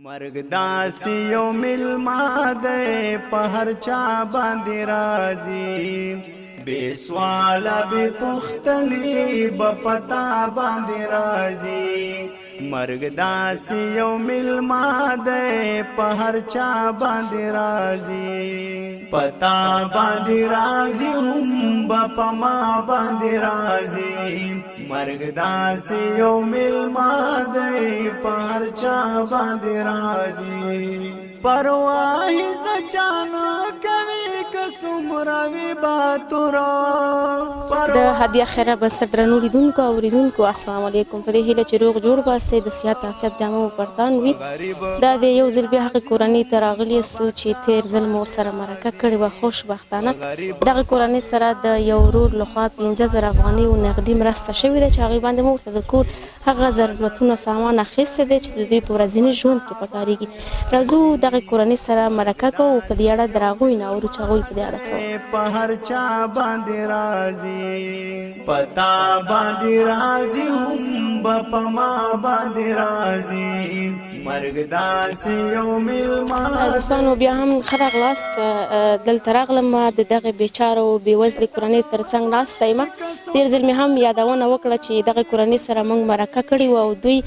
مرګ داسې یو میلمه دی په هر چا باندې راځي بې سواله بې پوښتنې به پتا باندې راځي مرګ داسې یو میلمه دی په هر چا باندې راځي پتا باندې راځي هم به په ما باندې راځي مرګ داسې یو میلمه دی په هر چا باندې راځي پروا هیڅ د چا نه کوي که څومره وي باتوره د هدیه خیره بنسټ درنو لیدونکو او اوریدونکو السلام علیکم. په دې هیله چې روغ جوړ باسئ د صحت عافیت جامه مو پرتان وي. دا د یو ځل بیا هغې کورنۍ ته راغلي یاستو چې تېر ځل مو ورسره مرکه کړې وه خوشبختانه. دغه کورنۍ سره د یو ورور لخوا 15,000 افغانۍ نغدي مرسته شوې ده چې هغې باندې مو ورته د کور هغه ضرورتونه سامان اخیستی دی چې د دوی په ورځني ژوند کې پکارېږي. راځو دغې کورنۍ سره مرکه کوو په دې اړه د هغوی نه اورو چې هغوی په دې اړه څه په هر چا باندې راځي پتا باندې راځي هم به په ما باندې راځي مرګ داسې یو میلمه. دوستانو بیا هم ښه راغلاست. دلته راغلم د دغې بېچاره او بېوزلې کورنۍ تر څنګ ناسته یم. تېر ځل مې هم یادونه وکړه چې دغې کورنۍ سره موږ مرکه کړې وه او دوی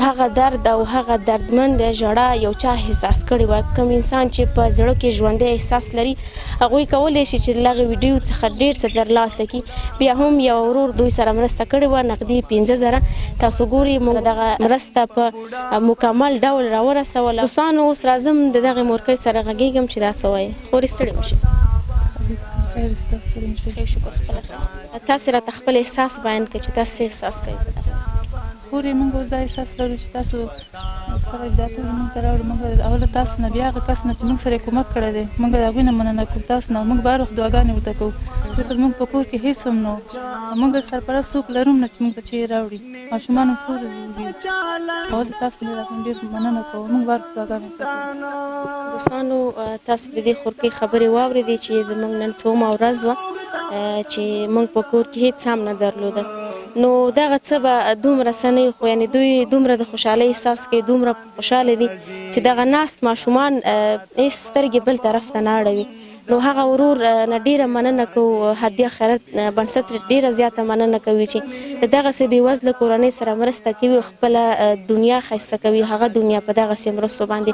هغه درد او هغه دردمند ژړا یو چا احساس کړې وه. کوم انسان چې په زړه کې ژوندی احساس لري هغوی کولی شي چې له هغې ویډیو څخه ډېر څه ترلاسه کړي. بیا هم یو ورور دوی سره مرسته کړې وه نقدي 15,000. تاسو ګورئ موږ دغه مرسته په مکمل ډول راورسوله. دوستانو اوس راځم د دغې مورکۍ سره غږېږم چې دا څه وایي. خورې ستړې مه شئ. خیر شکر خپله ښه. تاسې راته خپل احساس بیان کړئ چې تاسو څه احساس کوئ. خورې موږ اوس دا احساس لرو چې تاسو کله دا ټول موږ ته راوړو. موږ اوله تاسو نه بیا هغه کس نه چې موږ سره یې کومک کړی دی موږ د هغوی نه مننه کوو. تاسو نه موږ به هر وخت دعاګانې ورته کوو ځکه زموږ په کور کې هېڅ هم نه و. موږ سرپرست څوک لرو هم نه چې موږ ته چیرې راوړي. ماشومان هم څو ورځې دي او د تاسو نه ډېر مننه کوو. موږ به هر وخت دعاګانې ورته کوو. دوستانو تاسو د دې خورکۍ خبرې واورېدې چې زموږ نن څومه ورځ وه چې موږ په کور کې هېڅ هم نه درلوده. نو دغه څه به دومره څه نه وي خو یعنې دوی دومره د خوشحالۍ احساس کوي دومره خوشحاله دي چې دغه ناست ماشومان هېڅ سترګې بل طرف ته نه اړوي. نو هغه ورور نه ډېره مننه کوو. هدیه خیرات بنسټ ډېره زیاته مننه کوي چې د دغسې بېوزله کورنۍ سره مرسته کوي او خپله دنیا ښایسته کوي هغه دنیا په دغسې مرستو باندې.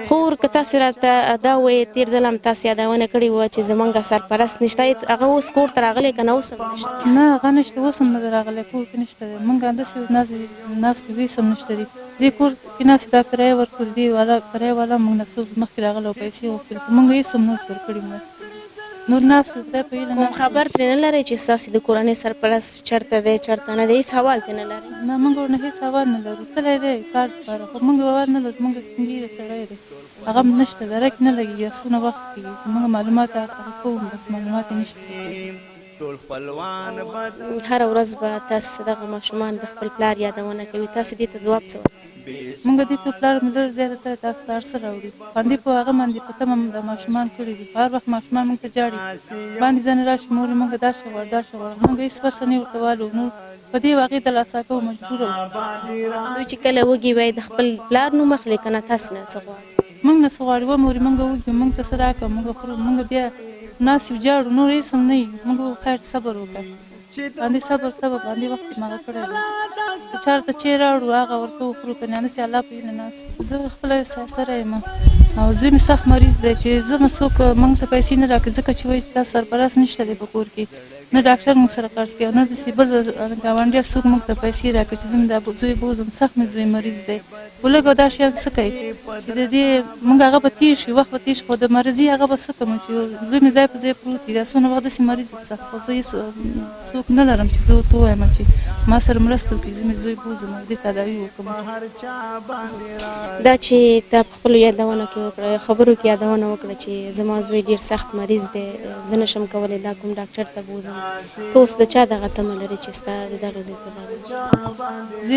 خور که تاسې راته دا ووایې تېر ځل هم تاسې یادونه کړې وه چې زموږ سرپرست نشته هغه اوس کور ته راغلی که نه اوس هم نشته؟ نه هغه نشته اوس هم نه دی راغلی کور کې نشته دی. موږ همداسې ناست دي هېڅ هم نشته دي. دې کور کې ناست دا کرایه ورکړو دې کرایه والا موږ نه څو مخکې راغلی او پیسې غوښتلې خو موږ هېڅ هم نه ورکړي. نور ناست خدای په هیله کوم خبر ترې نه لرئ چې ستاسې د کورنۍ سرپرست چېرته دی چېرته نه دی هېڅ حوال ترې نه لرئ؟ نه موږ ورنه هېڅ حوال نه لرو. تللی دی کار دپاره خو موږ باور نه لرو. موږ سپین ږیری سړی دی هغه هم نشته درک نه لګېږي څونه وخت کېږي چې موږ معلومات هغه کوو بس معلومات یې نشته. هره ورځ به تاسو دغه ماشومان د خپل پلار یادونه کوي. تاسې دې ته ځواب څه وایي؟ موږ دې ته پلار مې ډېر زیاتره تاسو ته هر څه راوړي باندې په هغه باندې په تمه د ماشومان کړي دي. هر وخت ماشومان موږ ته ژاړي باندې ځان راشي مور موږ دا شی غواړو دا شی غواړو. موږ هېڅ وسه نه ورته والو. نور په دې هغې ته لاسا کوو مجبوره وو. دوی چې کله وږي وی د خپل پلار نوم اخلي که نه تاسې نه څه غواړي؟ موږ نه څه غواړي و مورې موږ وږي موږ ته څه راکړه موږ خورو. موږ بیا ناست یو ژاړو نور هېڅ هم نه وي. موږ خیر صبر وکړه باندې صبر باندې وخت مغه کړی دی. چا ته چې راوړو هغه ورته وخورو که نه نسي الله په هیله ناست. زه خپله سره یم او زوی مې سخت مریض دی چې زه څوک موږ ته پیسې نه راکړي ځکه چې وایي چې دا سرپرست نشته دی په کور کې نه ډاکټر موږ سره قرض کوي نه داسې بل ګاونډیه څوک موږ ته پیسې راکړي چې زه مې دا زوی بوځم. سخت مې زوی مریض دی خو لږ دا شیان څه کوي چې د دې موږ هغه به تېر شي وخت به تېر شي خو د مرضي هغه به څه کوم چې زوی مې ځای په ځای پروت دی. دا څونه وخت داسې مریض دی سخت خو زه هېڅ څوک نه لرم چې زه ورته ووایم چې ما سره مرسته وکړي زه مې زوی بوځم او دې تداوي وکړم. دا چې تا په خپلو یادونه کې وکړه خبرو کې یادونه وکړه چې زما زوی ډېر سخت مریض دی زه نشم کولی دا کوم ډاکټر ته بوځم. ته اوس د چا دغه تمه لرې چې ستا د دغه زوی په دغه زه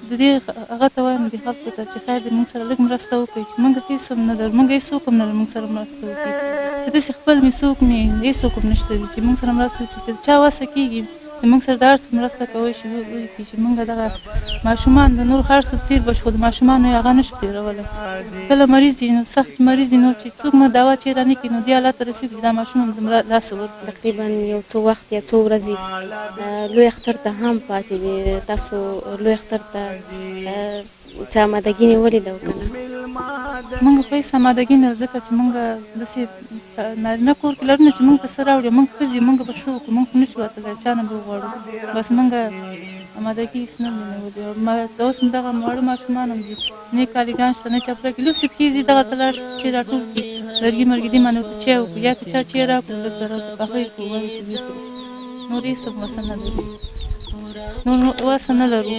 د دې هغه ته وایم دې خلکو ته چې خیر دې موږ سره لږ مرسته وکړي چې موږ هېڅ هم نه لرو. موږ هېڅ څوک هم نه لرو موږ سره مرسته وکړي چې داسې خپل مې څوک مې هېڅ څوک هم نشته دي چې موږ سره مرسته وکړي. که چا وسه کېږي چې موږ سره د هر څه مرسته کولی شي وکړي چې موږ دغه ماشومان د نور هر څه تېر به شي خو د ماشومانو یې هغه نه شو تېرولی کله مریض وي نو سخت مریض وي نو چې څوک مو دوا چېرې نه کړي نو دې حالت ته رسېږي چې دا ماشوم هم د لاسه ورکړي تقریبا یو څو وخت یا څو ورځې لوی اختر ته هم پاتې دي تاسو لوی اختر ته څه آمادګي نیولې ده که نه موږ په هېڅ آمادګي نه ځکه چې موږ داسې نارینه کور کې لرو نه چې موږ ته څه راوړي موږ ښځې موږ به څه وکړو موږ خو نه شو وتلی چا نه به وغواړو بس موږ آمادګي هېڅ نه دي نیولې او اوس هم دغه واړه ماشومان هم دي نه کالیګان شته نه چپړکې لوڅې پښې ځي دغه ته لاړ شو چې راټول کړي لرګي مرګي دې باندې ورته چای وکړو یا که چا چای راکړو لږ ذره هغه یې کړو ویې کړو نور هېڅ هم وسه نه لرو نور وسه نه لرو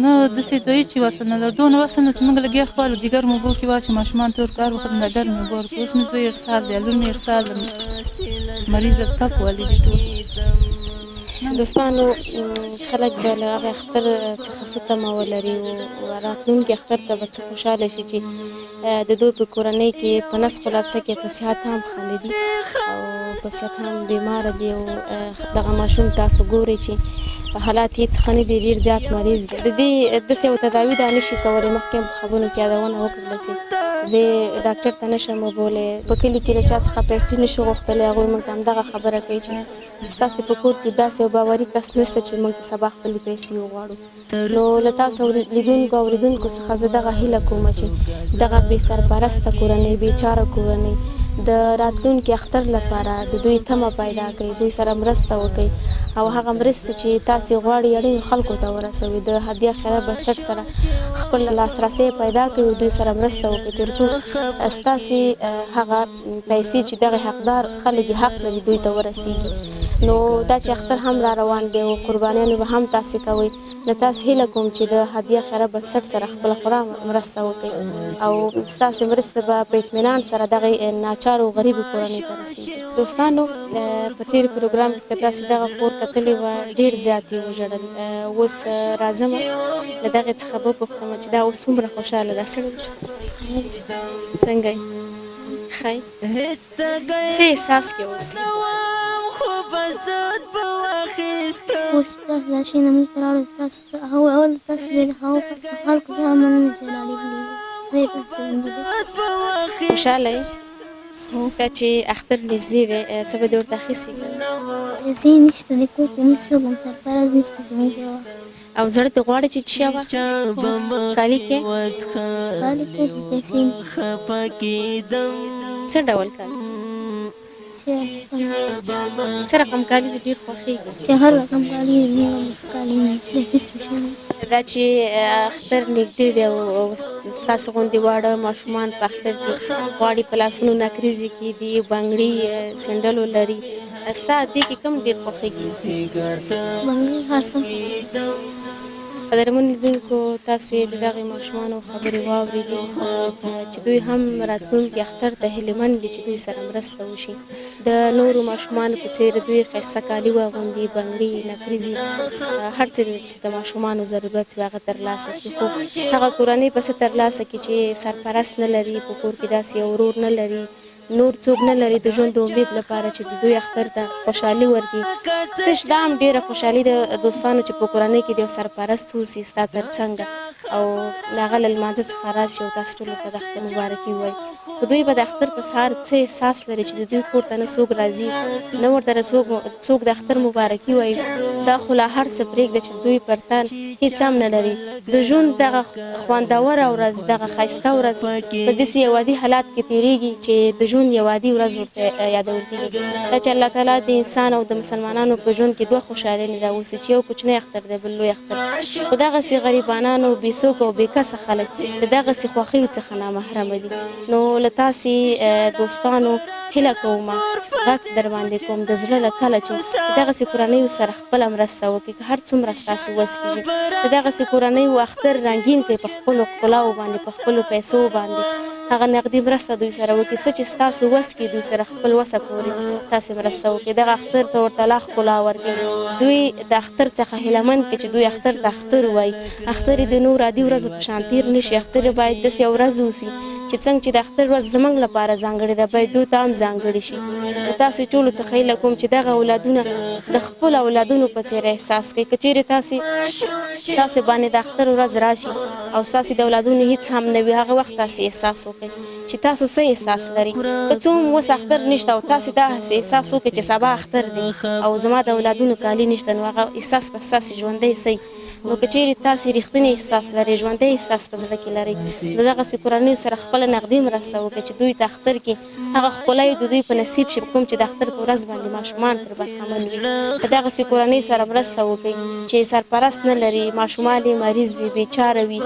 نه داسې دوی چې وسه نه لرو دونه وسه نه چې موږ لګیا خپلو دیګر مو اوبو کې واچو ماشومان ته ورکړو هر وخت مې ډر مې اوبه ورکړو اوس مې زوی ارسال دی لور مې ارسال دی مریض تپ والی دي ټول دوستانو خلک به له هغه اختر څخه څه تمه ولري او راتلونکي اختر ته به څه خوشحاله شي چې د دوی په کورنۍ کې په نس خلاصه کې په صحت هم خالی دي او په صحت هم بیماره دي او دغه ماشوم تاسو ګورئ چې حالات هېڅ ښه نه دي ډېر زیات مریض دی د دې داسې یو تداوي دا نه شي کولی مخکې هم په خبرو کې یادونه وکړله چې زه ډاکټر ته نه شم وبولی په کلي کې له چا څخه پیسې نه شو غوښتلی هغوی موږ ته همدغه خبره کوي چې ستاسې په کور کې داسې یو باوري کس نشته چې موږ ته سبا خپلې پیسې وغواړو نو له تاسو لیدونکو او اورېدونکو څخه زه دغه هیله کوم چې دغه بې سرپرسته کورنۍ بېچاره کورنۍ د راتلونکي اختر لپاره د دوی تمه پیدا کړئ دوی سره مرسته وکړئ او هغه مرسته چې تاسې غواړئ اړینو خلکو ته ورسوئ د هدیه خیرات بنسټ سره خپل لاسرسی پیدا کړئ دوی سره مرسته وکړئ تر څو ستاسې هغه پیسې چې دغه حقدار خلک حق لري دوی ته ورسیږي نو دا چې اختر هم را روان دی او قربانیانې به هم تاسې کوئ له تاسې هیله کوم چې د هدیه خیرات بنسټ سره خپله خورا مرسته وکړئ او ستاسې مرسته به په اطمینان سره دغه ناچارو غریبو کورنۍ ته رسیږي دوستانو په تېر پروګرام کې که تاسې دغه کور کتلې وه ډېر زیات یې وژړل اوس راځمه له دغې څخه به وپوښتمه چې دا اوس څومره خوشحاله ده سړی څنګه یې ښه څه احساس کې اوس اوس تاسو دا شی نه موږ ته راوړل تاسو اول تاسو بې د هغو خلکو څخه مننه چې راډېږلي زه یې تاسو ته خوشحاله یې که چې اختر نږدې دی څه به دې ورته اخیستي پیسې نشته د کور کې موږ څوک هم سرپرست نشته چې موږ یې او زړه دې غواړي چې څه وه کالي کې کالي کې پیسې څه ډول کالي څه رقم کالي دې ډېر خوښېږي چې هر رقم کالي وي کالي د هېڅ شی دا چې اختر نږدې دی او ستاسو غوندې واړه ماشومان په اختر کې غواړي په لاسونو نکریزې کېږدي بنګړي سنډل ولري ستا دې کې کوم ډېر خوښېږي بنګړي هر څه قدرمن لیدونکو تاسې د دغې ماشومانو خبرې واورېدې چې دوی هم راتلونکي اختر ته هیلهمند دي چې دوی سره مرسته وشي د نورو ماشومانو په څېر دوی ښایسته کالي واغوندي بنګړي نکریزې هر څه چې د ماشومانو ضرورت وي هغه ترلاسه کړي خو هغه کورنۍ په څه ترلاسه کړي چې سرپرست نه لري په کور کې داسې یو ورور نه لري نور څوک نه لري د ژوند د امید لپاره چې د دوی اختر ته خوشحالي ورکړي تش دا هم ډېره خوشحالي د دوستانو چې په کورنۍ کې د یو سرپرست اوسي ستا تر څنګه او هغه له لمانځه څخه راشي او تاسو ټولو ته د اختر مبارکي ووایي خو دوی به د اختر په سهار څه احساس لري چې د دوی کور ته نه څوک راځي نه ورته څوک د اختر مبارکي وایي دا خو لا هر څه پرېږده چې دوی پر تن هېڅ هم نه لري د ژوند دغه خوندوره ورځ دغه ښایسته ورځ په داسې یو عادي حالات کې تېرېږي چې د ژوند یو عادي ورځ ورته یادول کېږي دا چې الله تعالی د انسان او د مسلمانانو په ژوند کې دوه خوشحالۍ راوستي چې یو کوچنی اختر دی بل لوی اختر خو دغسې غریبانان او بېڅوکه او بېکسه خلک د دغسې خوښیو څخه نامحرمه دي نو له تاسې دوستانو هیله کوم غږ در باندې کوم د زړه له تله چې د دغسې کورنیو سره خپله مرسته وکړي که هر څومره ستاسې وس کېږي د دغسې کورنیو اختر رنګین کړئ په خپلو ښکلاو باندې په خپلو پیسو باندې هغه نقدي مرسته دوی سره وکړي څه چې ستاسو وس کې دوی سره خپل وسه پورې تاسې مرسته وکړي دغه اختر ته ورته لا ښکلا ورکړي دوی د اختر څخه هیلهمند کړي چې دوی اختر ته اختر وایي اختر یې د نور عادي ورځو په شان تېر نه شي اختر یې باید داسې یو ورځ اوسي چې چې څنګه چې د اختر ورځ زموږ لپاره ځانګړې ده باید دوی ته هم ځانګړې شي. تاسې ټولو څخه هیله کوم چې دغه اولادونه د خپلو اولادونو په څېر احساس کوي. که چیرې تاسې باندې د اختر ورځ راشي او ستاسې د اولادونو هیڅ هم نه وي، هغه وخت تاسې احساس وکړئ چې تاسو څه احساس لرئ. که څه هم اوس اختر نشته او تاسې دا احساس وکړئ چې سبا اختر دی او زما د اولادونو کالي نشته، نو هغه احساس به ستاسې ژوندی سئ. نو که چیرې تاسې رښتینی احساس لرئ، ژوندی احساس په زړه کې لرئ، نو دغسې کورنیو سره خپله نغدي مرسته وکړئ چې دوی ته اختر کې هغه ښکلاوې د دوی په نصیب شي کوم چې د اختر په ورځ باندې ماشومان تر برخمن وي. که دغسې کورنۍ سره مرسته وکړئ چې سرپرست نه لري، ماشومان یې مریض وي، بېچاره وي،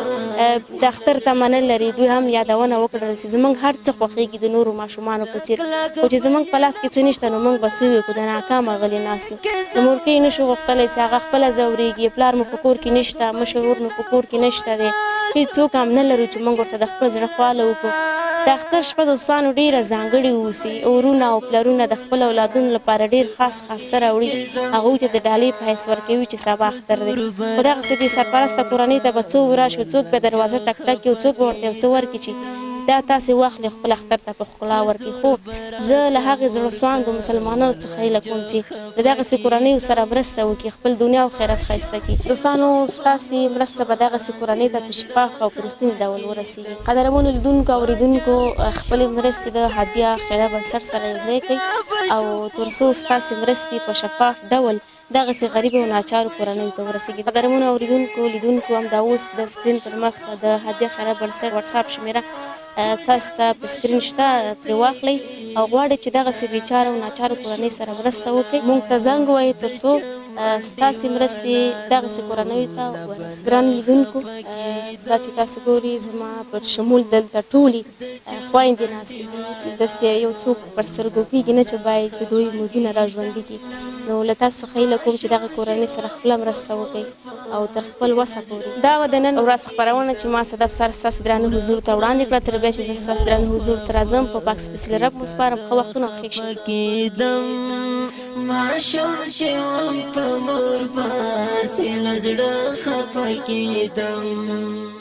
د اختر تمه نه لري، دوی هم یادونه وکړل چې زموږ هر څه خوښېږي د نورو ماشومانو په څېر، خو چې زموږ په لاس کې څه نشته نو موږ به څه وکړو، د ناکامه غلي ناست یو. د مورکۍ نشو غوښتلی چې هغه خپله ځورېږي، پلار مو په کور کې نشته، مشر ورور مو په کور کې نشته دی، هېڅوک هم نه لرو چې موږ ورته د خپل زړه خواله وکړو. د اختر شپه دوستانو ډېره ځانګړې اوسي. ورونه او پلرونه د خپل اولادونو لپاره ډېر خاص څه راوړي، هغوی ته د ډالۍ په حیث ورکوي چې سبا اختر دی. خو دغسې بې سرپرسته کورنۍ ته به څوک راشي، څوک به دروازه ټک ټک کړي او څوک به ورته یو څه ورکړي چې دا تاسې واخلې خپل اختر ته په ښکلا ورکړي. خو زه له هغې زړه سواندو مسلمانانو څخه هیله کوم چې د دغسې کورنیو سره مرسته وکړي، خپل دنیا او خیرات ښایسته کړي. دوستانو، ستاسې مرسته به دغسې کورنۍ ته په شفاف او په رښتیني ډول ورسېږي. قدرمنو لیدونکو او اورېدونکو، خپلې مرستې د هدیه خیره بنسټ سره یوځای کړئ او تر څو ستاسې مرستې په شفاف ډول دغسې غریبو او ناچارو کورنیو ته ورسېږي. قدرمنو اورېدونکو لیدونکو، همدا اوس د سکرین پر مخ د هدیه خیره بنسټ وټساپ شمېره تاسو ته په سکرین شته، ترې واخلئ او غواړئ چې دغسې بېچاره او ناچارو کورنۍ سره مرسته وکړئ. موږ ته زنګ ووایئ تر څو ستاسې مرستې دغسې کورنیو ته ورسېږي. ګرانو لیدونکو، دا چې تاسو ګورئ زما پر شمول دلته ټولې خویندې ناستې دي، داسې یو څوک پر سترګو کېږي نه چې باید د دوی امیدونه را ژوندي کړي. نو له تاسو څخه هیله کوم چې دغه کورنۍ سره خپله مرسته وکړئ او تر خپل وسه پورې. دا وه د نن ورځ خپرونه چې ما صدف سره ستاسو درانه حضور ته وړاندې کړه. تر بیا چې زه ستاسو درانه حضور ته راځم، په پاک سپېڅلي رب وسپارم. ښه وختونه او ښې شپې. ماشوم چې وم په مور پسې له زړه خفه کېدم.